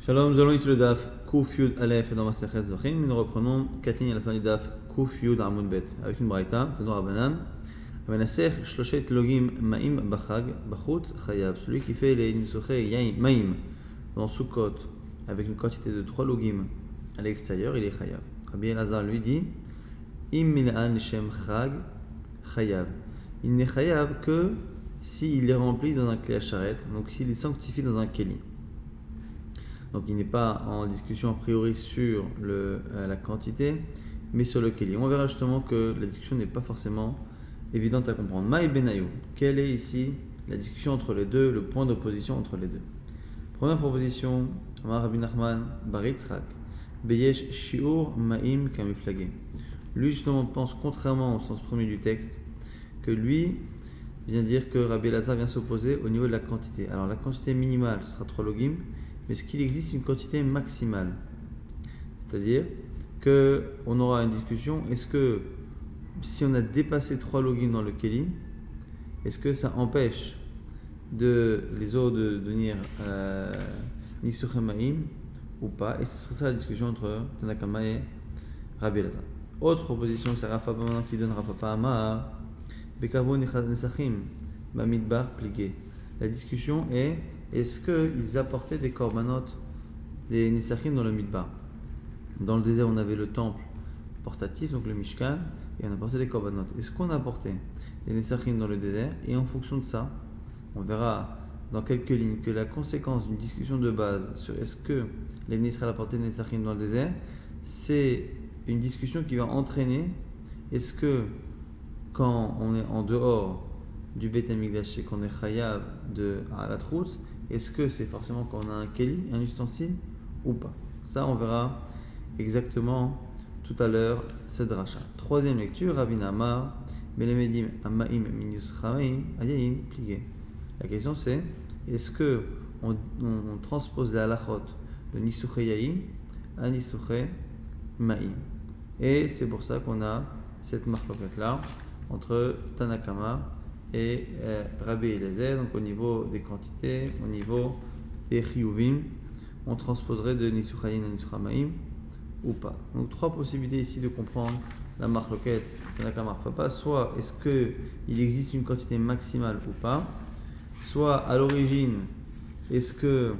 Shalom, nous allons étudier le daf Kuf Yud Aleph dans Masechet Zvachim. Nous reprenons 4 lignes à la fin du daf Kuf Yud Amud Bet avec une braïta, Tanur Abanan. Amenasech Shloshet Logim Maim Bachag Bachutz Chayav. Celui qui fait les Nisuchei Yaim Maim dans Sukkot avec une quantité de 3 logim à l'extérieur, il est Chayav. Rabbi Elazar lui dit Im Milan Shem Chag Chayav. Il n'est Chayav que s'il est rempli dans un clé à charrette, donc s'il est sanctifié dans un keli. Donc il n'est pas en discussion a priori sur la quantité, mais sur le keli. On verra justement que la discussion n'est pas forcément évidente à comprendre. Maï Benayou, quelle est ici la discussion entre les deux, le point d'opposition entre les deux? Première proposition, Amar Rabbi Nachman Bar Yitzchak, Beyesh Shiur Maim Kamiflagé. Lui justement pense, contrairement au sens premier du texte, que lui vient dire que Rabbi Elazar vient s'opposer au niveau de la quantité. Alors la quantité minimale, ce sera 3 logim, mais est-ce qu'il existe une quantité maximale? C'est-à-dire qu'on aura une discussion, est-ce que si on a dépassé 3 logim dans le keli, est-ce que ça empêche les eaux de devenir Nisuchemaim ou pas? Et ce serait ça la discussion entre Tanakama et Rabbi Elazar. Autre proposition, c'est Rafa Bamanan qui donne Rafa Pa'amar Bekavo Nesachim Bamidbar Pligé. La discussion est est-ce qu'ils apportaient des korbanot, des nesachim dans le midbar? Dans le désert, on avait le temple portatif, donc le Mishkan, et on apportait des korbanot. Est-ce qu'on apportait des nesachim dans le désert? Et en fonction de ça, on verra dans quelques lignes que la conséquence d'une discussion de base sur est-ce que les ministres apportaient des nesachim dans le désert, c'est une discussion qui va entraîner est-ce que quand on est en dehors du Beit HaMikdash et qu'on est chayav à la troute, est-ce que c'est forcément quand on a un keli, un ustensile ou pas? Ça, on verra exactement tout à l'heure ce dracha. Troisième lecture, Rabbi Amar, Belemedim Amaim Minus Chamaim, Ayayin Pligé. La question c'est, est-ce que on transpose la halachot de Nisuchei Yayin à Nisuchei Maim? Et c'est pour ça qu'on a cette marque là entre Tanakama et Rabbi Eliezer, donc au niveau des quantités, au niveau des chiyuvim, on transposerait de Nisuchayin à Nisuchamaim ou pas. Donc 3 possibilités ici de comprendre la marloquette Tanakama Rafapa. Soit est-ce qu'il existe une quantité maximale ou pas, soit à l'origine est-ce que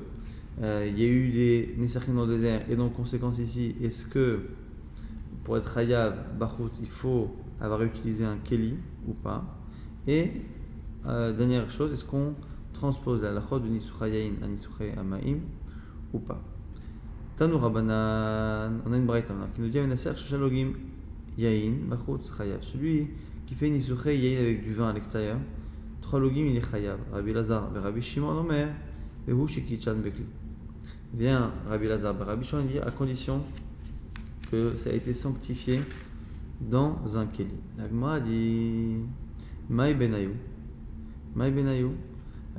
il y a eu des Nesachim dans le désert, et donc conséquence ici, est-ce que pour être Hayav Bachut, il faut avoir utilisé un keli ou pas? Et dernière chose, est-ce qu'on transpose la halachot de Nisuchei Yayin à Nisuchei Maim ou pas? Tanur Rabbanan, on a une braïta qui nous dit Amenasech Shlosheh Logim Yayin Bachutz Chayav. Celui qui fait Nisuchei Yayin avec du vin à l'extérieur, 3 logim il est Chayav. Rabbi Elazar, Rabbi Shimon Omer, Vehu Shekichan Bekli. Vient Rabbi Elazar, Rabbi Shimon dit à condition que ça a été sanctifié dans un keli. La Gemara dit Maï Benayou. Maï Benayou.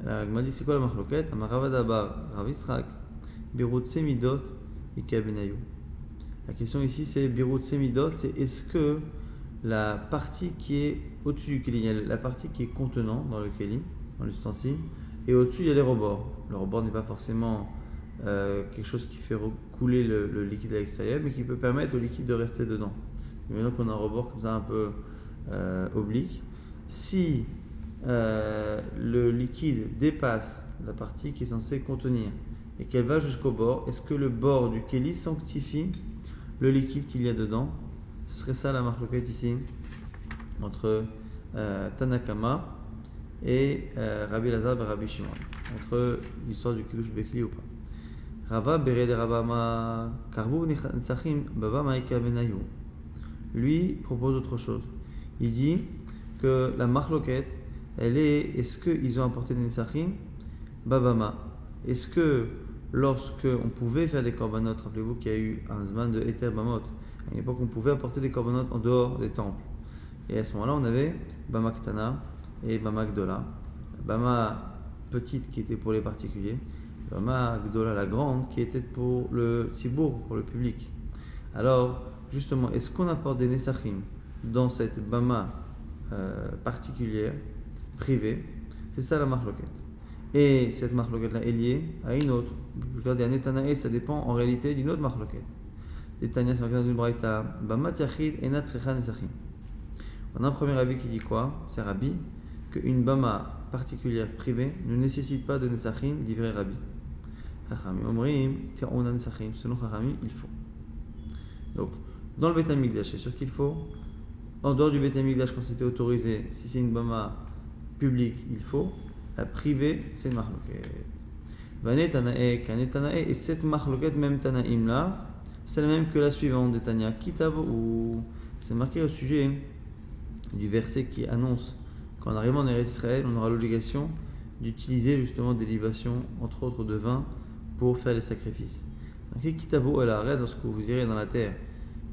La Gemara dit c'est quoi la marloquette? Amaravaдаbar Rav Yitzchak Birut Semidot Ika Benayou. La question ici c'est Birut Semidot, c'est est-ce que la partie qui est au-dessus du keli, il y a la partie qui est contenant dans le keli, dans l'ustensile, et au-dessus il y a les rebords. Le rebord n'est pas forcément quelque chose qui fait couler le liquide à l'extérieur, mais qui peut permettre au liquide de rester dedans. Maintenant qu'on a un rebord comme ça un peu oblique, si le liquide dépasse la partie qui est censée contenir et qu'elle va jusqu'au bord, est-ce que le bord du keli sanctifie le liquide qu'il y a dedans? Ce serait ça la marloquette ici entre Tanakama et Rabbi Elazar et Rabbi Shimon, entre l'histoire du Kiddush Bekli ou pas. Rava Bered Rabama Karvu Nesachim Baba Maïka Benayou. Lui propose autre chose. Il dit que la marloquette, elle est-ce qu'ils ont apporté des nesachim babama? Est-ce que lorsque on pouvait faire des korbanot, rappelez-vous qu'il y a eu un zman de Eter Bamot, à une époque on pouvait apporter des korbanot en dehors des temples. Et à ce moment-là, on avait Bama Ktana et Bama Gdola. Bama petite qui était pour les particuliers, Bama Gdola la grande qui était pour le tzibour, pour le public. Alors, justement, est-ce qu'on apporte des nesachim dans cette bama particulière, privée? C'est ça la marloquette. Et cette marloquette-là est liée à une autre. Le cas Netanae, ça dépend en réalité d'une autre marloquette. Netanya, c'est marqué dans une braïta. Bamat yachid enat tzrecha nesachim. On a un premier rabbi qui dit quoi? C'est rabbi, qu'une bama particulière privée ne nécessite pas de nesachim, dit vrai rabbi. Chachamim omrim, on a nesachim. Selon Chachamim, il faut. Donc, dans le Beit HaMikdash, c'est sûr qu'il faut. En dehors du Beit HaMikdash, quand c'était autorisé, si c'est une bama publique, il faut. La privée, c'est une marloquette. Vané Tanae, Kane Tanae, et cette marloquette, même Tanaim là, c'est la même que la suivante des Tanya. Kitavo, ou c'est marqué au sujet du verset qui annonce qu'en arrivant en Eretz Israël, on aura l'obligation d'utiliser justement des libations, entre autres de vin, pour faire les sacrifices. Okay, Kitavo el arrêt, lorsque vous irez dans la terre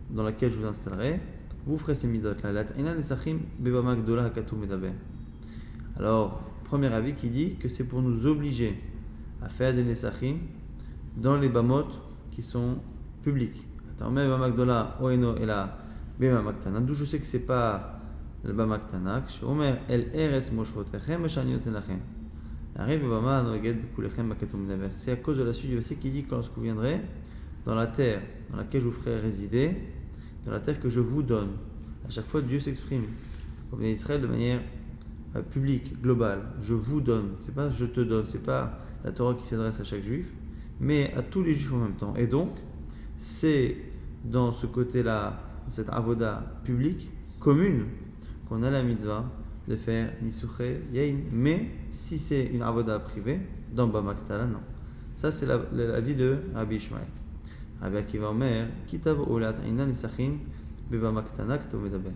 dans laquelle je vous installerai, vous ferez ces mitzvot là. Alors, premier avis qui dit que c'est pour nous obliger à faire des nesachim dans les bamot qui sont publics. D'où je sais que c'est pas le bamaktanak. C'est à cause de la suite du verset qui dit que lorsque vous viendrez dans la terre dans laquelle je vous ferai résider, dans la terre que je vous donne. À chaque fois, Dieu s'exprime au Béné Israël de manière publique, globale. Je vous donne, c'est pas je te donne, c'est pas la Torah qui s'adresse à chaque juif, mais à tous les juifs en même temps. Et donc, c'est dans ce côté-là, cette avoda publique, commune, qu'on a la mitzvah de faire Nisuché Yain. Mais si c'est une avoda privée, dans Bamaktala, non. Ça, c'est l'avis de Rabbi Ishmael. Rabbi Akiva Omer, Kitav Olat Ainan Nisachin Bebamaktana Kto Medaber.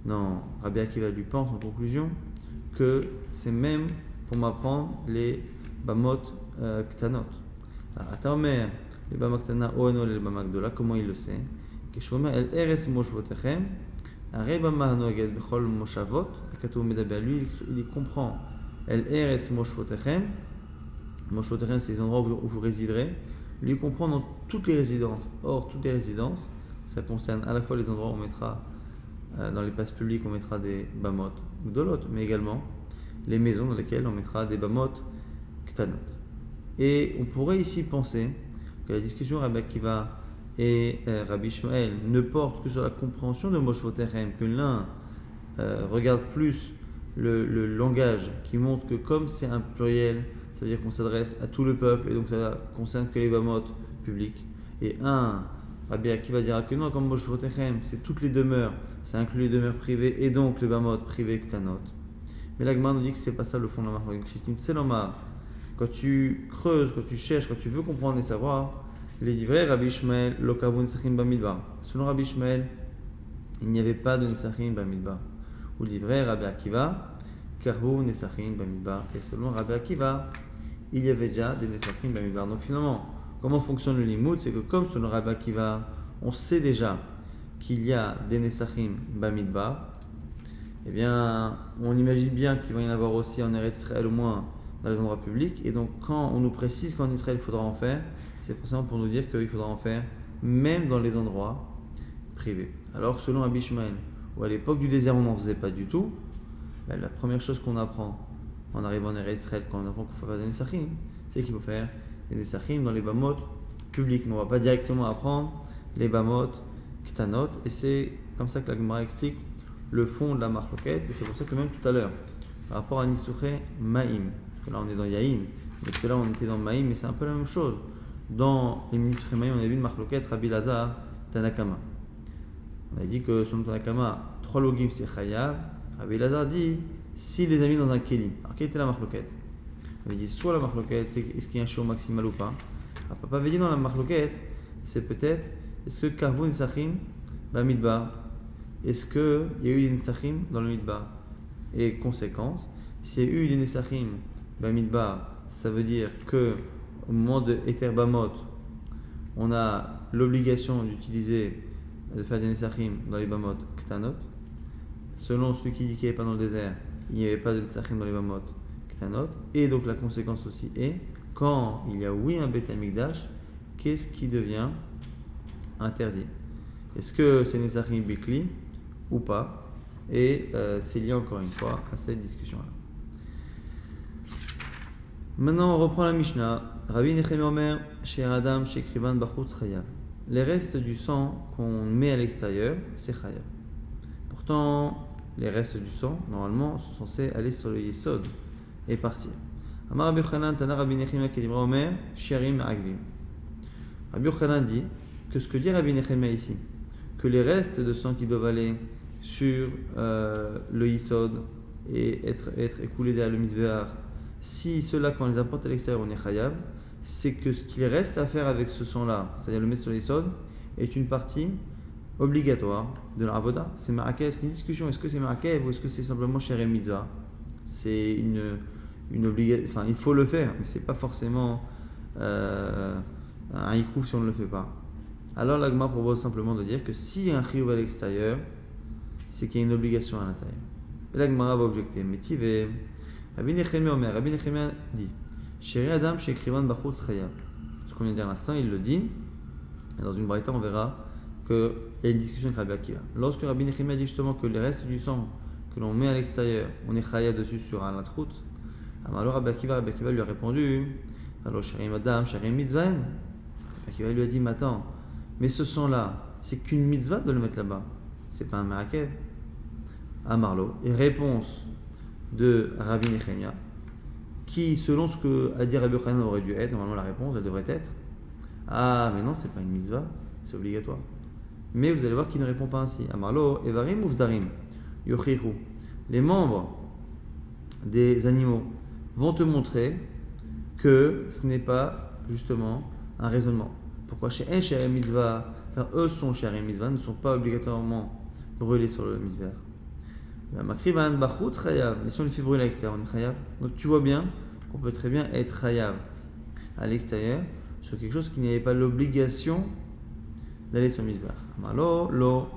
Non, Rabbi Akiva lui pense en conclusion que c'est même pour m'apprendre les Bamot Ktanot. Ata Omer, les Bamaktana Oeno les Bamakdola, comment il le sait? Keshomer El Eres Moshvotechem, Areba Mahanoged Bechol Moshavot, Kto Medaber. Lui, il comprend El Eres Moshvotechem. Moshvotechem, c'est les endroits où vous résiderez. Lui comprend dans toutes les résidences. Or, toutes les résidences, ça concerne à la fois les endroits où on mettra, dans les places publiques, on mettra des bamot gdolot, mais également les maisons dans lesquelles on mettra des bamot ktanot. Et on pourrait ici penser que la discussion Rabbi Akiva et Rabbi Ishmael ne porte que sur la compréhension de Moshvotechem, que l'un regarde plus le langage qui montre que comme c'est un pluriel, ça veut dire qu'on s'adresse à tout le peuple et donc ça concerne que les bamot publics. Et Rabbi Akiva dira que non, comme Moshvotechem, c'est toutes les demeures, ça inclut les demeures privées et donc les bamot privées ktanot. Mais la Gemara nous dit que c'est pas ça le fond de la marque. Quand tu creuses, quand tu cherches, quand tu veux comprendre et savoir, les livrets Rabbi Ishmael, Lokavun Nesachim Bamidbar. Selon Rabbi Ishmael, il n'y avait pas de Nesachim Bamidbar. Ou livret Rabbi Akiva, Karvu Nesachim Bamidbar. Et selon Rabbi Akiva, il y avait déjà des Nesachim Bamidbar. Donc finalement, comment fonctionne le limoud? C'est que comme selon Rabbi Akiva, on sait déjà qu'il y a des Nesachim Bamidbar, eh bien, on imagine bien qu'il va y en avoir aussi en Eretz Israël au moins dans les endroits publics. Et donc, quand on nous précise qu'en Israël il faudra en faire, c'est forcément pour nous dire qu'il faudra en faire même dans les endroits privés. Alors que selon Rabbi Ishmael, où à l'époque du désert on n'en faisait pas du tout, ben, la première chose qu'on apprend en arrivant en Eretz Israël, quand on apprend qu'il faut faire des Nesachim, c'est qu'il faut faire des Nesachim dans les bamot publics. Mais on ne va pas directement apprendre les bamot ktanot. Et c'est comme ça que la Gemara explique le fond de la marloquette. Et c'est pour ça que même tout à l'heure, par rapport à Nisuché Maïm, parce que là on est dans Yaïn, mais que là on était dans Maïm, mais c'est un peu la même chose. Dans les Nisuché Maïm, on a vu une marloquette Rabbi Lazar Tanakama. On a dit que selon Tanakama, 3 logim c'est Chayav. Rabbi Lazar dit si les a mis dans un Kéli. Alors quelle était la marloquette? On avait dit soit la marloquette, c'est est-ce qu'il y a un show maximal ou pas. Alors Papa avait dit dans la marloquette, c'est peut-être est-ce que Karvu Nesachim Bamidbar, est-ce qu'il y a eu des Nesachim dans le Midbar? Et conséquence, s'il y a eu des Nesachim Bamidbar, ça veut dire que au moment de Eter Bamot, on a l'obligation d'utiliser, de faire des Nesachim dans les Bamot Ktanot. Selon celui qui dit qu'il n'y avait pas dans le désert, il n'y avait pas de Nesachim dans les Bamot Ktanot. Et donc la conséquence aussi est, quand il y a oui un Beit HaMikdash, qu'est-ce qui devient interdit? Est-ce que c'est Nesachim Bikli ou pas? Et c'est lié encore une fois à cette discussion-là. Maintenant, on reprend la Mishnah. Rabbi Nechemia Omer, chez Adam, chez Krivan Bachutz Chayav. Les restes du sang qu'on met à l'extérieur, c'est Chayav. Pourtant, les restes du sang, normalement, sont censés aller sur le Yesod et partir. Amar Rabbi Yochanan, Tana Rabbi Nechemia Kedibra Omer, Shiarim Agvim. Rabbi Yochanan dit que ce que dit Rabbi Nechemia ici, que les restes de sang qui doivent aller sur le Yesod et être écoulés derrière le Mizbeach, si ceux-là, quand on les apporte à l'extérieur, on est Chayav, c'est que ce qu'il reste à faire avec ce sang-là, c'est-à-dire le mettre sur le Yesod, est une partie obligatoire de la avoda. C'est ma'akev, c'est une discussion. Est-ce que c'est ma'akev ou est-ce que c'est simplement sherem mitzvah? C'est une obligation. Enfin, il faut le faire, mais c'est pas forcément un ikouf si on ne le fait pas. Alors l'agma propose simplement de dire que s'il y a un chiyuv à l'extérieur, c'est qu'il y a une obligation à l'intérieur. Et l'agma va objecter. Mais tiveh, Rabbi Nechemia Omer, Rabbi Nechemia dit, Sheri Adam she'ekrivan bachutz chayav. Ce qu'on vient de dire à l'instant, il le dit. Et dans une braïta, on verra qu'il y a une discussion avec Rabbi Akiva. Lorsque Rabbi Nechemia dit justement que les restes du sang que l'on met à l'extérieur, on est chayav dessus sur un latrout, alors Rabbi Akiva lui a répondu, alors Sherim Adam, Sherim Mitzvahim. Rabbi Akiva lui a dit, mais attends, mais ce sang-là, c'est qu'une mitzvah de le mettre là-bas, c'est pas un ma'akev. Amarlo, et réponse de Rabbi Nechemia, qui, selon ce que a dit Rabbi Yochanan aurait dû être, normalement la réponse, elle devrait être, ah, mais non, c'est pas une mitzvah, c'est obligatoire. Mais vous allez voir qu'il ne répond pas ainsi. Amarlo, Evarim Uvdarim, Yochichu. Les membres des animaux vont te montrer que ce n'est pas justement un raisonnement. Pourquoi chez un mitzvah, car eux sont chez un mitzvah, ne sont pas obligatoirement brûlés sur le mitzvah. Makrivan bachutz chayav, mais si on les fait brûler à l'extérieur, on est chayav. Donc tu vois bien qu'on peut très bien être chayav à l'extérieur sur quelque chose qui n'avait pas l'obligation d'aller sur le mizbeach. Amalo, lo.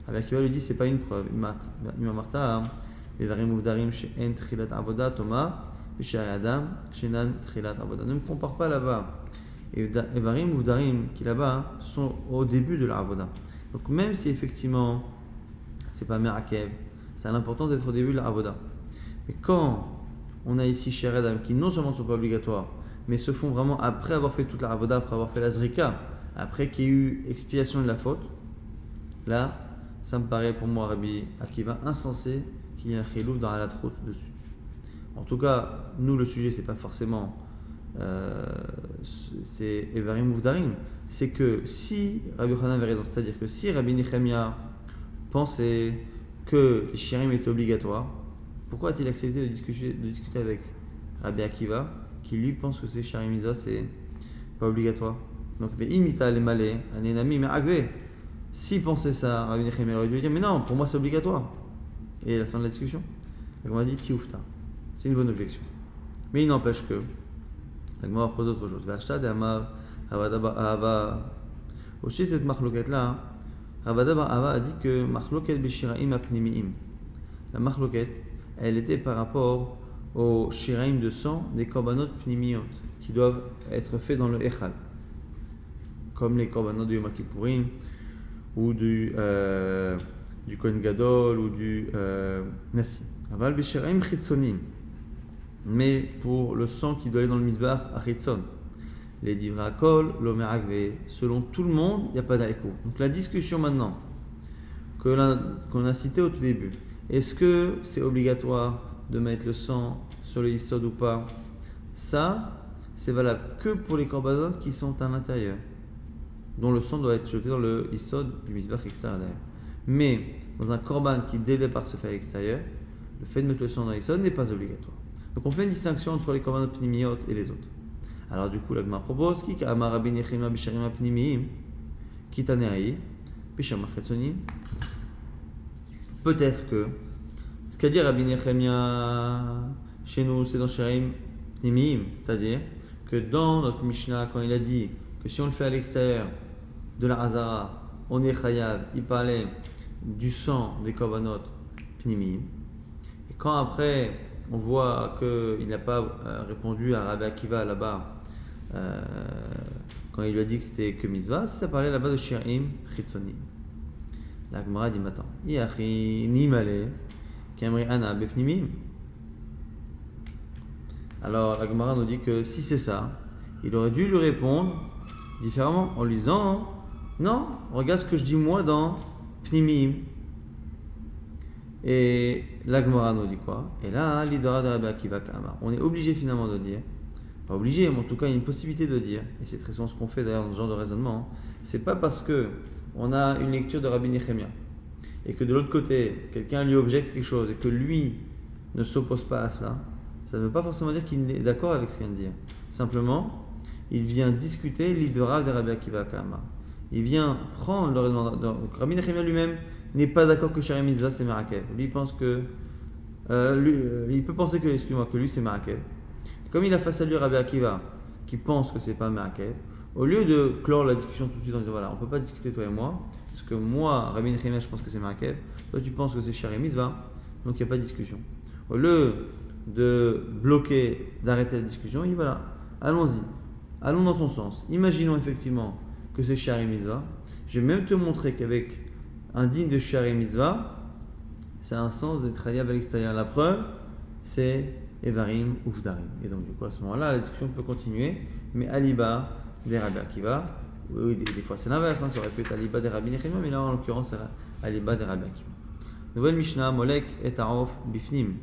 Avec qui va lui dit c'est pas une preuve. Imamarta, Evarim Uvdarim she'en tchilat avoda toma, b'shari adam she'nan tchilat avoda. Ne me compare pas là-bas. Evarim Uvdarim qui là-bas sont au début de la avoda. Donc même si effectivement c'est pas merakev, ça a l'importance d'être au début de la avoda. Mais quand on a ici chez Adam qui non seulement ne sont pas obligatoires, mais se font vraiment après avoir fait toute la avoda, après avoir fait la zrika, après qu'il y ait eu expiation de la faute, là, ça me paraît pour moi, Rabbi Akiva, insensé qu'il y ait un chilouf dans la troute dessus. En tout cas, nous, le sujet, c'est pas forcément c'est Evarim Uvdarim, c'est que si Rabbi Yochanan avait raison, c'est-à-dire que si Rabbi Nechemia pensait que les shirim étaient obligatoires, pourquoi a-t-il accepté de discuter avec Rabbi Akiva, qui lui pense que c'est shirim mitzvah, c'est pas obligatoire? Donc, imita les malais, anenami, mais agvé. S'il pensait ça, Rabbi Nechemia aurait dû dire, mais non, pour moi c'est obligatoire. Et à la fin de la discussion, on m'a dit tioufta. C'est une bonne objection. Mais il n'empêche que, la Gemara propose autre chose. V'achta de Amar, Ravada bar Ahava. Aussi, cette marloquette-là, Ravada bar Ahava a dit que marloquette b'shiraim apnimiim. La marloquette, elle était par rapport aux shiraim de sang des korbanot pnimiot, qui doivent être faits dans le echal. Comme les korbanot du Yom Kippourim, ou du Kohen Gadol, ou du Nassi. Aval b'shiraim chitzonim. Mais pour le sang qui doit aller dans le misbach, achitson. Les divra kol, l'omer agve. Selon tout le monde, il n'y a pas d'aïkouf. Donc la discussion maintenant, qu'on a citée au tout début, est-ce que c'est obligatoire de mettre le sang sur le yisod ou pas? Ça, c'est valable que pour les korbanot qui sont à l'intérieur, dont le sang doit être jeté dans le yisod du misbach extérieur. Mais dans un korban qui dès le départ se fait à l'extérieur, le fait de mettre le sang dans le yisod n'est pas obligatoire. Donc on fait une distinction entre les korbanot pnimiot et les autres. Alors du coup, la Gemara propose qui Amar Rabbi Nechemia b'sharim pnimiim, kitanei b'sharim chetzonim. Peut-être que ce qu'a dit Rabbi Nechemia chez nous, c'est dans sharim pnimiim, c'est-à-dire que dans notre Mishnah, quand il a dit que si on le fait à l'extérieur de la Hazara, on est chayav, il parlait du sang des korbanot pnimiim. Et quand après on voit qu'il n'a pas répondu à Rabbi Akiva là-bas quand il lui a dit que c'était que mitzvah, ça parlait là-bas de shirim chitzonim. La Gemara dit maintenant, Iachi nimale kamri ana bepnimim. Alors la Gemara nous dit que si c'est ça, il aurait dû lui répondre différemment en lui disant non, regarde ce que je dis moi dans Pnimim. Et la Gemara nous dit quoi? Et là, l'Idara de Rabbi Akiva Kama. On est obligé finalement de dire, pas obligé, mais en tout cas il y a une possibilité de dire, et c'est très souvent ce qu'on fait d'ailleurs dans ce genre de raisonnement, c'est pas parce que on a une lecture de Rabbi Nechemia et que de l'autre côté quelqu'un lui objecte quelque chose et que lui ne s'oppose pas à cela, ça ne veut pas forcément dire qu'il est d'accord avec ce qu'il vient de dire. Simplement, il vient discuter l'Idara de Rabbi Akiva Kama. Il vient prendre le raisonnement. Donc Rabbi Nechemia lui-même n'est pas d'accord que Shari Mitzvah c'est Marakev. Lui il pense que il peut penser que, que lui c'est Marakev. Comme il a face à lui Rabbi Akiva qui pense que c'est pas Marakev, au lieu de clore la discussion tout de suite en disant voilà, on peut pas discuter toi et moi, parce que moi, Rabbi Nechemia, je pense que c'est Marakev, toi tu penses que c'est Shari Mitzvah, donc il n'y a pas de discussion. Au lieu de bloquer, d'arrêter la discussion, il dit voilà, allons-y, allons dans ton sens. Imaginons effectivement que c'est Shari Mitzvah. Je vais même te montrer qu'avec un digne de Shari Mitzvah, c'est un sens d'être chayav à l'extérieur. La preuve, c'est Evarim ou Vdarim. Et donc, du coup, à ce moment-là, la discussion peut continuer, mais Aliba des Rabbi Akiva, des fois c'est l'inverse, ça aurait pu être Aliba des Rabbi Nechemia, mais là, en l'occurrence, c'est Aliba des Rabbi Akiva. Nouvelle Mishnah, Molek et Aof Bifnim.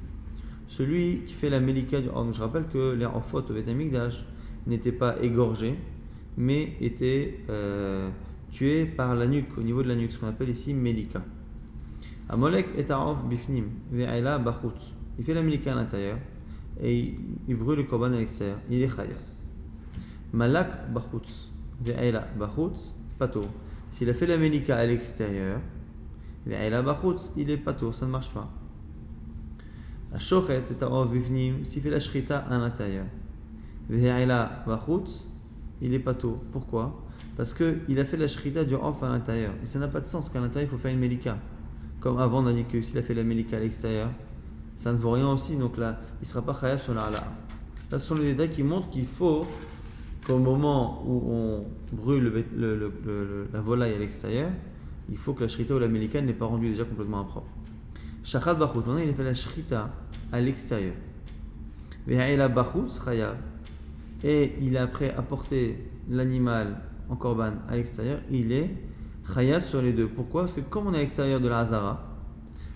Celui qui fait la Melika du Or. Je rappelle que les Ofot au Beth Amikdash n'étaient pas égorgés, mais étaient tués par la nuque, au niveau de la nuque, ce qu'on appelle ici Melika. Amolek et Aof Bifnim, Ve'aila Bachut. Il fait la Melika à l'intérieur et il brûle le korban à l'extérieur. Il est Chaya. Malak Bachut, Ve'aila Bachut, Pato. S'il a fait la Melika à l'extérieur, Ve'aila Bachut, il est Pato, ça ne marche pas. La Shochet et Aof Bifnim, s'il fait la Shrita à l'intérieur, Ve'aila Bachut, il est pato. Pourquoi? Parce qu'il a fait la shrita du off à l'intérieur. Et ça n'a pas de sens qu'à l'intérieur il faut faire une melika. Comme avant on a dit que s'il a fait la melika à l'extérieur, ça ne vaut rien aussi. Donc là, il ne sera pas chayav sur la hala. Là, ce sont les détails qui montrent qu'il faut qu'au moment où on brûle la volaille à l'extérieur, il faut que la shrita ou la melika ne l'ait pas rendue déjà complètement impropre. Shachat bachut. Maintenant il a fait la shrita à l'extérieur. Ve'aila bachut chayav. Et il a après apporté l'animal en korban à l'extérieur, il est chayav sur les deux. Pourquoi? Parce que comme on est à l'extérieur de la Hazara,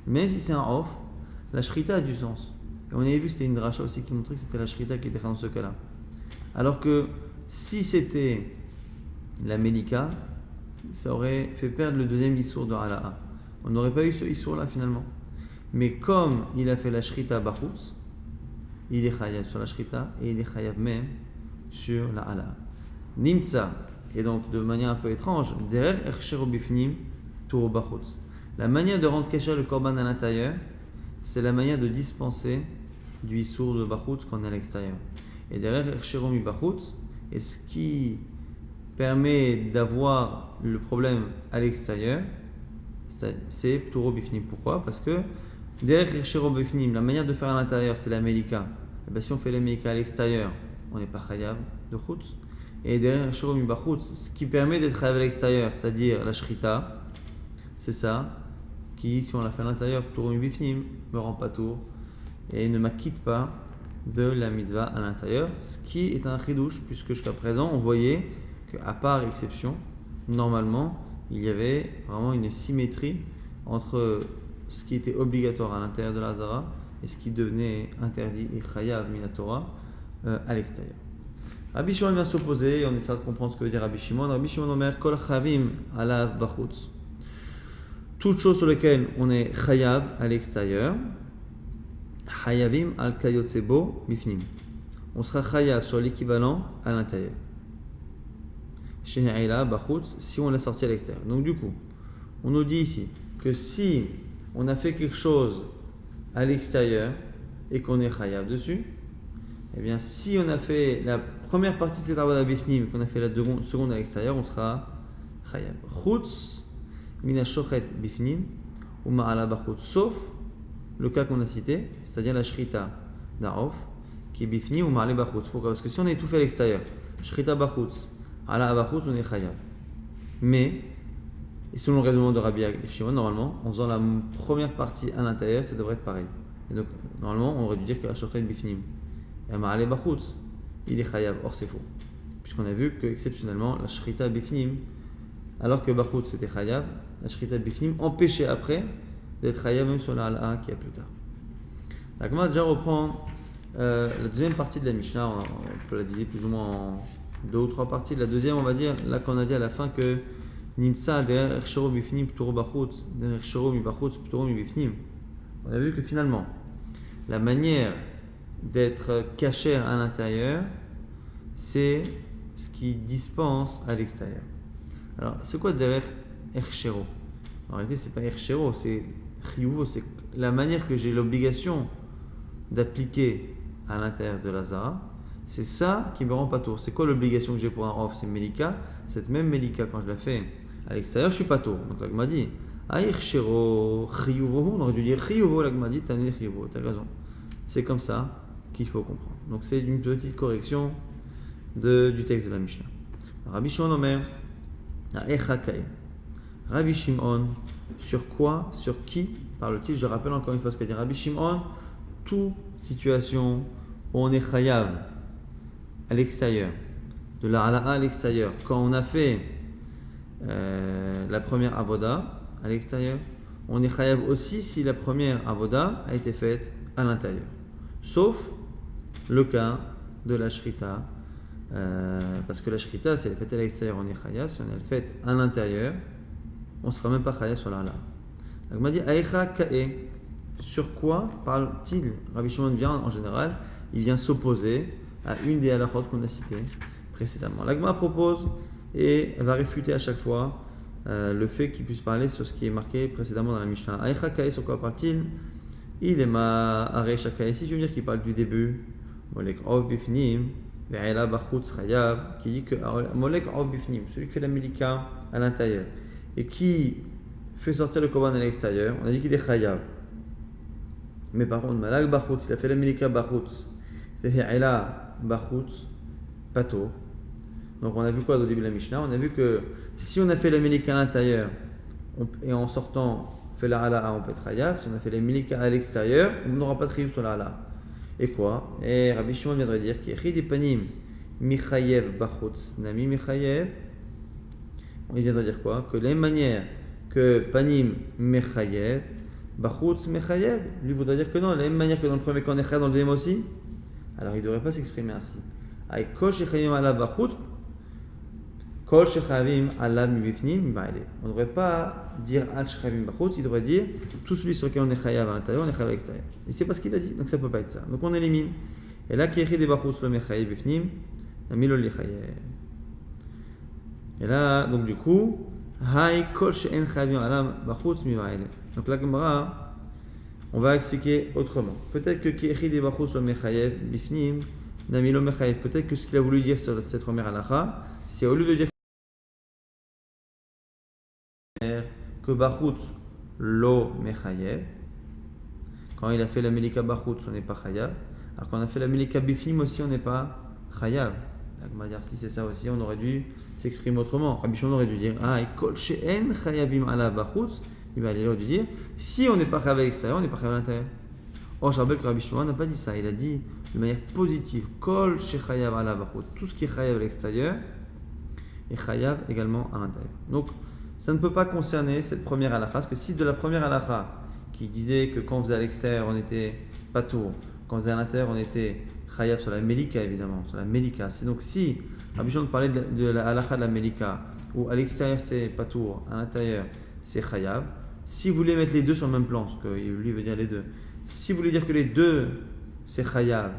même si c'est un off, la shrita a du sens. Et on avait vu que c'était une dracha aussi qui montrait que c'était la shrita qui était dans ce cas-là. Alors que si c'était la melika, ça aurait fait perdre le deuxième issour de hala'a. On n'aurait pas eu ce issour-là finalement. Mais comme il a fait la shrita bachutz, il est chayav sur la shrita et il est chayav même sur la hala. Nimtza, et donc de manière un peu étrange, derer erchero bifnim turo bachutz. La manière de rendre kasher le korban à l'intérieur, c'est la manière de dispenser du issour de bachutz qu'on est à l'extérieur. Et derer erchero mi bachutz, et ce qui permet d'avoir le problème à l'extérieur, c'est pturo bifnim. Pourquoi? Parce que derer erchero bifnim, la manière de faire à l'intérieur, c'est la melika. Et bien si on fait la melika à l'extérieur, on n'est pas chayav de chutz. Et derrière Shiro mi bachutz, ce qui permet d'être chayav à l'extérieur, c'est-à-dire la shrita, c'est ça, qui, si on l'a fait à l'intérieur, p'tour mi bifnim, me rend pas tour et ne m'acquitte pas de la mitzvah à l'intérieur, ce qui est un chidouche, puisque jusqu'à présent, on voyait qu'à part exception, normalement, il y avait vraiment une symétrie entre ce qui était obligatoire à l'intérieur de la Hazara et ce qui devenait interdit et chayav minatora à l'extérieur. Rabbi Shimon vient s'opposer et on essaie de comprendre ce que veut dire Rabbi Shimon. Rabbi Shimon omer kol chavim alav bachutz. Toutes choses sur lesquelles on est chayav à l'extérieur, chayavim al kayotsebo bifnim. On sera chayav sur l'équivalent à l'intérieur. Sheheila bachutz, si on l'a sorti à l'extérieur. Donc du coup, on nous dit ici que si on a fait quelque chose à l'extérieur et qu'on est chayav dessus, eh bien, si on a fait la première partie de cette avoda bifnim, qu'on a fait la seconde à l'extérieur, on sera chayav. Chutz mina shochet bifnim ou ma'ala bachutz, sauf le cas qu'on a cité, c'est-à-dire la shrita da'of, qui est bifnim ou ma'ala bachutz. Pourquoi? Parce que si on a tout fait à l'extérieur, shrita bachutz, ala bachutz, on est chayav. Mais, et selon le raisonnement de Rabbi Shimon, normalement, en faisant la première partie à l'intérieur, ça devrait être pareil. Et donc, normalement, on aurait dû dire que la shochet bifnim. Ma'ale Bachutz, il est chayav. Or, c'est faux. Puisqu'on a vu que, exceptionnellement, la shrita bifnim, alors que Bachutz c'était chayav, la shrita bifnim empêchait après d'être chayav même sur la hal'a qui a plus tard. La Gemara déjà reprend la deuxième partie de la Mishnah, on peut la diviser plus ou moins en 2 ou 3 parties. La deuxième, on va dire, là qu'on a dit à la fin que Nimtsa derrière Shoro bifnim ptoro bachutz, derrière Shoro mi bachutz ptoro mi bifnim. On a vu que finalement, la manière d'être caché à l'intérieur, c'est ce qui dispense à l'extérieur. Alors, c'est quoi derrière Erchero? En réalité, c'est pas Erchero, c'est Chiyuvo, c'est la manière que j'ai l'obligation d'appliquer à l'intérieur de la Zara. C'est ça qui me rend pas tour. C'est quoi l'obligation que j'ai pour un Rav? C'est Melika. Cette même Melika, quand je la fais à l'extérieur, je suis pas tour. Donc, l'Agma dit Erchero, Chiyuvo, on aurait dû dire Chiyuvo, l'Agma dit Tane Chiyuvo, t'as raison. C'est comme ça qu'il faut comprendre. Donc, c'est une petite correction du texte de la Mishnah. Rabbi Shimon Omer, Rabbi Shimon, sur quoi, sur qui parle-t-il? Je rappelle encore une fois ce qu'a dit Rabbi Shimon. Toute situation où on est chayav à l'extérieur, de la hala'a à l'extérieur, quand on a fait la première avoda à l'extérieur, on est chayav aussi si la première avoda a été faite à l'intérieur. Sauf le cas de la shrita, parce que la shrita, si elle est faite à l'extérieur, on est chayav. Si on est faite à l'intérieur, on ne sera même pas chayav sur la hala'a. Donc on m'a dit Aïcha Ka'e. Sur quoi parle-t-il? Rabbi Shimon vient en général, il vient s'opposer à une des halachot qu'on a citées précédemment. L'Agma propose et va réfuter à chaque fois le fait qu'il puisse parler sur ce qui est marqué précédemment dans la Mishnah. Aïcha Ka'e, sur quoi parle-t-il? Il est ma Arecha Ka'e. Si je veux dire qu'il parle du début, Molek Ov Bifnim, Ve'ela Bachutz Chayav, qui dit que Molek Ov Bifnim, celui qui fait la Melika à l'intérieur et qui fait sortir le Korban à l'extérieur, on a dit qu'il est Chayav. Mais par contre, Malak Bachutz, il a fait la Melika Bachutz, Ve'ela Bachutz, Pato. Donc on a vu quoi au début de la Mishnah? On a vu que si on a fait la Melika à l'intérieur et en sortant fait la hala'a, on peut être chayav. Si on a fait la Melika à l'extérieur, on n'aura pas de chiyuv sur la hala'a. Et quoi? Et Rabbi Shimon viendrait dire qu'il y a panim michayev bachutz nami michayev. Il viendrait dire quoi? Que de la même manière que panim mechayev, bachutz mechayev, lui voudrait dire que non, de la même manière que dans le premier cas on est chayav, dans le deuxième aussi. Alors il ne devrait pas s'exprimer ainsi. Avec kol shechayim ala bachutz, kol shechavim ala mibifnim miba'ale. On ne devrait pas dire al shechavim bachutz, il devrait dire tout celui sur lequel on est chayav à l'intérieur, on est chayav à l'extérieur. Et c'est pas ce qu'il a dit, donc ça ne peut pas être ça. Donc on élimine. Et là qui écrit des bachutz lo mechayev bifnim, namilo li chayev. Et là, donc du coup, hay kol she'en chavim ala bachutz miba'ale. Donc la Gemara, on va expliquer autrement. Peut-être que qui écrit des bachutz lo mechayev bifnim, namilo mechayev. Peut-être que ce qu'il a voulu dire sur cette première halakha, c'est au lieu de dire que bachutz lo mechayev, quand il a fait la melika bachutz, on n'est pas chayav. Alors quand on a fait la melika bifnim aussi, on n'est pas chayav. Si c'est ça aussi, on aurait dû s'exprimer autrement. Rabbi Shimon aurait dû dire kol she'en chayavim ala bachutz. Il aurait dû dire si on n'est pas chayav à l'extérieur, on n'est pas chayav à l'intérieur. Or, je rappelle que Rabbi Shimon n'a pas dit ça. Il a dit de manière positive kol she'chayav ala bachutz. Tout ce qui est chayav à l'extérieur est chayav également à l'intérieur. Donc, ça ne peut pas concerner cette première halakha, parce que si de la première halakha qui disait que quand on faisait à l'extérieur, on était patour, quand on faisait à l'intérieur, on était chayav sur la melika, évidemment, sur la melika. C'est donc si Rabbi Shimon parlait de la halakha de la melika, où à l'extérieur c'est patour, à l'intérieur c'est chayav, si vous voulez mettre les deux sur le même plan, ce que lui veut dire les deux, si vous voulez dire que les deux c'est chayav,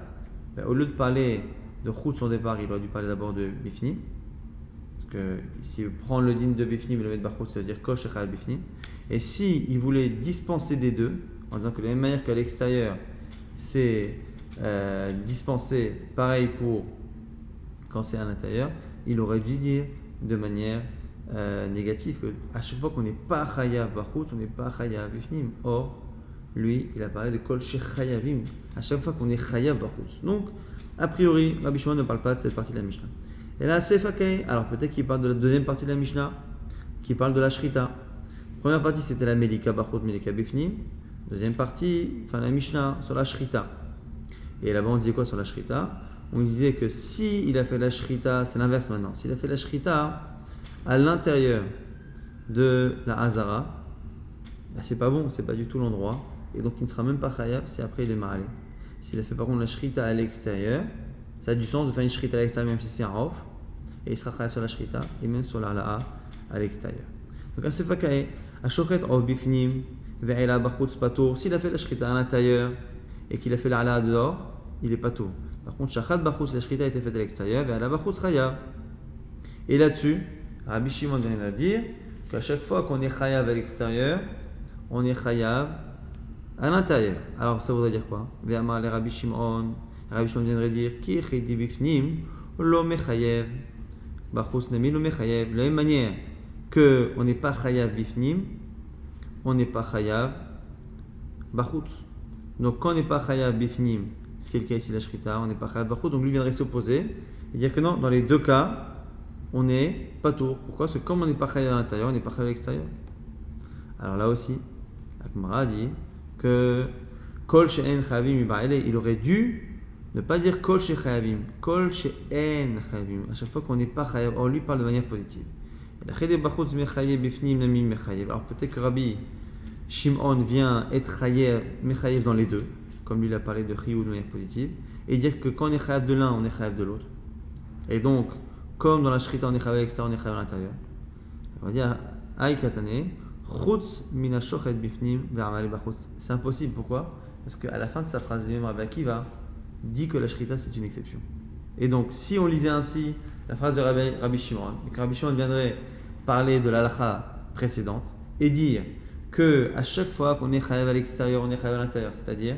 ben, au lieu de parler de chutz son départ, il aurait dû parler d'abord de bifni. Que s'il prend le din de bifnim et le met bachutz, ça veut dire kosh et chayav bifnim. Et si il voulait dispenser des deux, en disant que de la même manière qu'à l'extérieur, c'est dispensé pareil pour quand c'est à l'intérieur, il aurait dû dire de manière négative que à chaque fois qu'on n'est pas chayav bachutz, on n'est pas chayav bifnim. Or, lui, il a parlé de kol shechayavim, à chaque fois qu'on est chayav bachutz. Donc, a priori, Rabbi Shimon ne parle pas de cette partie de la Mishnah. Et là, Sefakei, alors peut-être qu'il parle de la deuxième partie de la Mishnah, qui parle de la Shrita. Première partie, c'était la Melika Bachut, Melika Bifnim. Deuxième partie, enfin la Mishnah sur la Shrita. Et là-bas, on disait quoi sur la shrita? On disait que si il a fait la shrita, c'est l'inverse maintenant, s'il a fait la shrita à l'intérieur de la hazara, ben c'est pas bon, c'est pas du tout l'endroit, et donc il ne sera même pas khayab si après il est ma'alé. S'il a fait par contre la shrita à l'extérieur, ça a du sens de faire une shrita à l'extérieur même si c'est un rauf, et il sera khayab sur la shrita et même sur la hala'a à l'extérieur. Donc à sefakae, à shochet of bifnim, ve'ela bachutz pato, s'il a fait la shrita à l'intérieur et qu'il a fait la hala'a dehors, il est pato. Par contre, shachat bachutz, la shrita a été faite à l'extérieur, ve'ela bachutz khayab. Et là-dessus, Rabbi Shimon vient à dire qu'à chaque fois qu'on est chayav à l'extérieur, on est chayav à l'intérieur. Alors ça voudrait dire quoi? Ve'amar le Rabbi Shimon viendrait dire ki chedi bifnim lo mechayev bachutz nemi lo mechayev. De la même manière que on n'est pas chayav bifnim, on n'est pas chayav bachutz. Donc quand on n'est pas chayav bifnim, ce qui est le cas ici la shrita, on n'est pas chayav bachutz. Donc lui viendrait s'opposer et dire que non, dans les deux cas on n'est pas tour. Pourquoi? Parce que comme on n'est pas chayav à l'intérieur, on n'est pas chayav à l'extérieur. Alors là aussi, la Gemara dit que Kol she'en chayavim miba'ele, il aurait dû ne pas dire Kol she'chayavim, Kol she'en chayavim. À chaque fois qu'on n'est pas chayav, on lui parle de manière positive. Alors peut-être que Rabbi Shimon vient être chayav, mechayev dans les deux, comme lui il a parlé de chiyuv de manière positive, et dire que quand on est chayav de l'un, on est chayav de l'autre. Et donc, comme dans la shrita, on est chayav à l'extérieur, on est chayav à l'intérieur. On va dire Aï katane, chutz mina shochet bifnim ve'amale bachutz. C'est impossible, pourquoi? Parce qu'à la fin de sa phrase, le même Rabbi Akiva dit que la shrita c'est une exception. Et donc, si on lisait ainsi la phrase de Rabbi Shimon, et que Rabbi Shimon viendrait parler de l'halakha précédente et dire que à chaque fois qu'on est chayav à l'extérieur, on est chayav à l'intérieur, c'est-à-dire,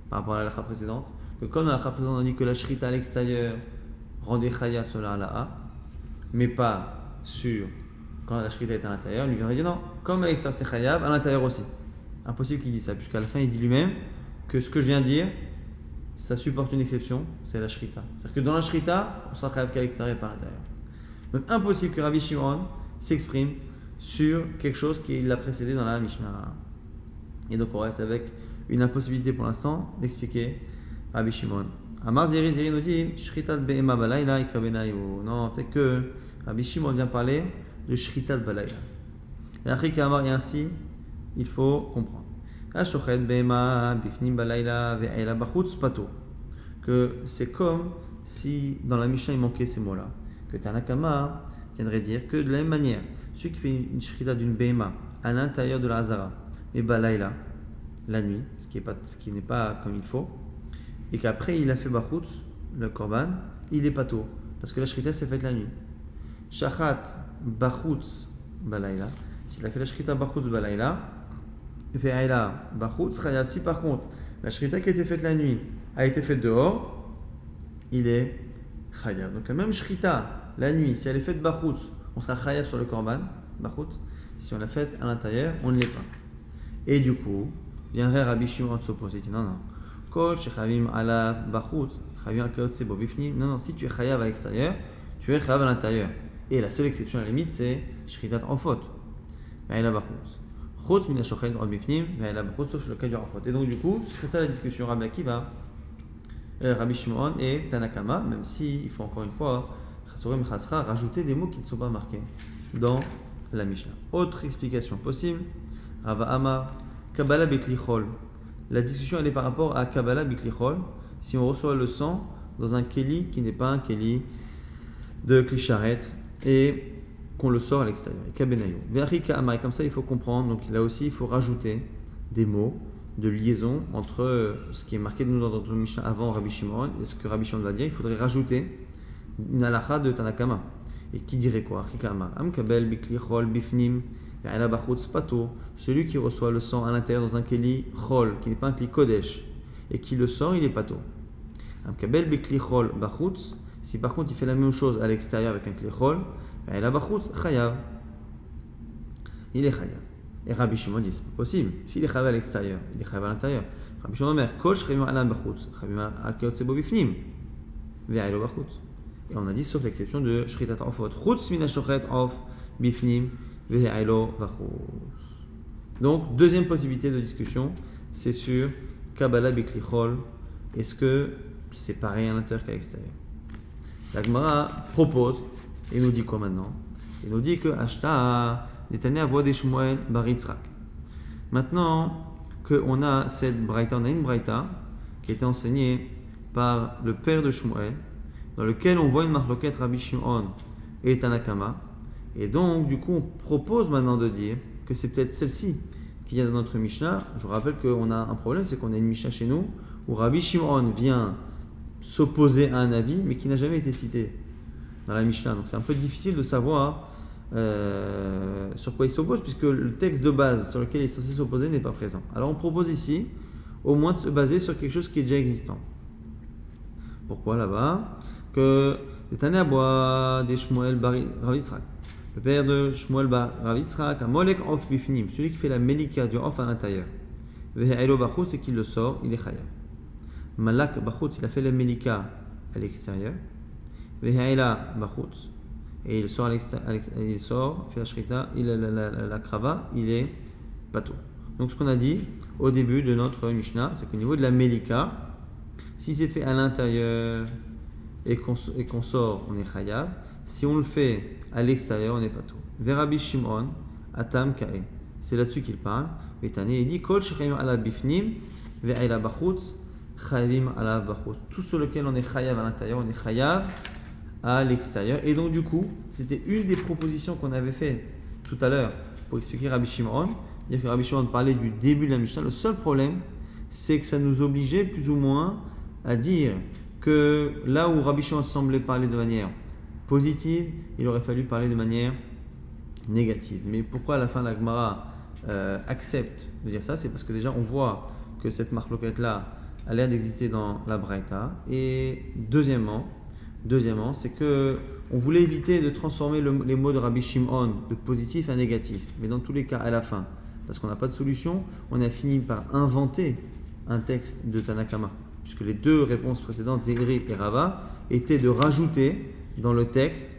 par rapport à l'halakha précédente, que comme dans l'halakha précédente on dit que la shrita à l'extérieur rendait chayav sur la hala'a, mais pas sur quand la shrita est à l'intérieur, lui viendrait dire non, comme à l'extérieur c'est chayav, à l'intérieur aussi. Impossible qu'il dise ça, puisqu'à la fin il dit lui-même que ce que je viens de dire, ça supporte une exception, c'est la shrita. C'est-à-dire que dans la shrita, on sera chayav qu'à l'extérieur et pas à l'intérieur. Donc impossible que Rabbi Shimon s'exprime sur quelque chose qui l'a précédé dans la Mishnah. Et donc on reste avec une impossibilité pour l'instant d'expliquer Rabbi Shimon. Amar Zeri nous dit Shritat be'ema balayla ikabenayu. Non, peut-être que Rabbi Shimon vient parler de Shritat balayla. Et après qu'Amar est ainsi, il faut comprendre. Ashochet be'ema bifnim balayla ve'ela bachutz pato. Que c'est comme si dans la Mishnah il manquait ces mots-là. Que Tanakama viendrait dire que de la même manière, celui qui fait une shrita d'une be'ema à l'intérieur de la hazara, mais balayla, la nuit, ce qui n'est pas comme il faut, et qu'après il a fait bachutz, le korban, il est pato, parce que la shrita s'est faite la nuit. Shachat bachutz balayla, s'il a fait la shrita bachutz balayla, ve'ela bachutz chayav. Si par contre la shrita qui a été faite la nuit a été faite dehors, il est chayav. Donc la même shrita la nuit, si elle est faite bachutz, on sera chayav sur le korban bachutz. Si on l'a faite à l'intérieur, on ne l'est pas. Et du coup, viendrait Rabbi Shimon s'opposer. Il dit non, non. Kol shechavim alav bachutz, chavim al sebo bifnim. Non, non, si tu es chayav à l'extérieur, tu es chayav à l'intérieur. Et la seule exception à la limite, c'est shritat en faute. Ve'ela bachutz. Chutz min hashochet od bifnim, ve'ela bachutz, sauf le cas du en faute. Et donc du coup, ce serait ça la discussion Rabbi Akiva, Rabbi Shimon et Tanakama, même si il faut encore une fois Chasorim Chasra rajouter des mots qui ne sont pas marqués dans la Mishnah. Autre explication possible, Rava Amar, Kabbalah Beklichol. La discussion elle est par rapport à Kabbalah Beklichol, si on reçoit le sang dans un keli qui n'est pas un keli de Klisharet et qu'on le sort à l'extérieur. Kabenayo. Ve'achika Amar, comme ça il faut comprendre, donc là aussi il faut rajouter des mots de liaison entre ce qui est marqué dans notre Mishnah avant Rabbi Shimon et ce que Rabbi Shimon va dire. Il faudrait rajouter une halakha de Tanakama. Et qui dirait quoi? Amkabel bikli bifnim ve'ela bachutz pato. Celui qui reçoit le sang à l'intérieur dans un keli chol, qui n'est pas un keli kodesh, et qui le sort, il est pato. Amkabel bikli chol bachutz. Si par contre il fait la même chose à l'extérieur avec un keli chol, ve'ela bachutz chayav. Il est chayav. Et Rabbi Shimon dit c'est pas possible. S'il est chayav à l'extérieur, il est chayav à l'intérieur. Rabbi Shimon dit kol shchavim alam bachutz, chavim al sebo bifnim ve'ela bachutz. Et on a dit sauf l'exception de shritat ofot. Chutz min hashochet of bifnim ve'elo vachutz. Donc deuxième possibilité de discussion, c'est sur Kabbalah Beklichol est-ce que c'est pareil à l'intérieur qu'à l'extérieur? La Gemara propose, et nous dit quoi maintenant? Il nous dit que Ashta Netanya voix des Shmuel bar Yitzhak. Maintenant qu'on a cette braïta, on a une braïta qui a été enseignée par le père de Shmuel, dans lequel on voit une marloquette Rabbi Shimon et Tanakama. Et donc, du coup, on propose maintenant de dire que c'est peut-être celle-ci qu'il y a dans notre Mishnah. Je vous rappelle qu'on a un problème, c'est qu'on a une Mishnah chez nous où Rabbi Shimon vient s'opposer à un avis, mais qui n'a jamais été cité dans la Mishnah. Donc, c'est un peu difficile de savoir sur quoi il s'oppose, puisque le texte de base sur lequel il est censé s'opposer n'est pas présent. Alors, on propose ici, au moins, de se baser sur quelque chose qui est déjà existant. Pourquoi là-bas? Que Netanya boit des Shmuel bar Rav Yitzhak. Le père de Shmuel bar Rav Yitzhak, un molek of bifnim, celui qui fait la melika du off à l'intérieur. Ve'elo bachutz, c'est qu'il le sort, il est chayav. Malak bachutz, il a fait la melika à l'extérieur. Ve'ela bachutz, et il sort à l'extérieur, il sort, fait la shrita, il a la krava, il est pato. Donc ce qu'on a dit au début de notre Mishnah, c'est qu'au niveau de la melika, si c'est fait à l'intérieur et qu'on sort, on est chayav. Si on le fait à l'extérieur, on n'est pas tout. Verabi Shimon, Atam Kae. C'est là-dessus qu'il parle. Vétané, il dit Kol shechayim ala bifnim, ve'ayla bachutz, chayavim ala bachutz. Tout sur lequel on est chayav à l'intérieur, on est chayav à l'extérieur. Et donc, du coup, c'était une des propositions qu'on avait faites tout à l'heure pour expliquer Rabbi Shimon. Dire que Rabbi Shimon parlait du début de la Mishnah. Le seul problème, c'est que ça nous obligeait plus ou moins à dire que là où Rabbi Shimon semblait parler de manière positive, il aurait fallu parler de manière négative. Mais pourquoi à la fin la Gemara accepte de dire ça? C'est parce que déjà on voit que cette marloquette là a l'air d'exister dans la Braïta. Et deuxièmement, c'est que on voulait éviter de transformer les mots de Rabbi Shimon de positif à négatif. Mais dans tous les cas, à la fin, parce qu'on n'a pas de solution, on a fini par inventer un texte de Tanakama. Puisque les deux réponses précédentes, Zegri et Rava, étaient de rajouter dans le texte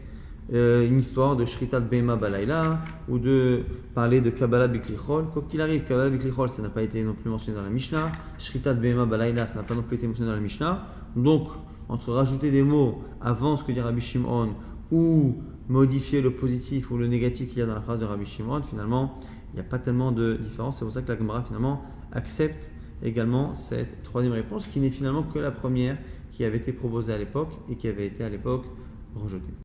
une histoire de Shritat Bema Balayla ou de parler de Kabbalah Biklichol. Quoi qu'il arrive, Kabbalah Biklichol, ça n'a pas été non plus mentionné dans la Mishnah. Shritat Bema Balayla, ça n'a pas non plus été mentionné dans la Mishnah. Donc, entre rajouter des mots avant ce que dit Rabbi Shimon ou modifier le positif ou le négatif qu'il y a dans la phrase de Rabbi Shimon, finalement, il n'y a pas tellement de différence. C'est pour ça que la Gemara, finalement, accepte également cette troisième réponse qui n'est finalement que la première qui avait été proposée à l'époque et qui avait été à l'époque rejetée.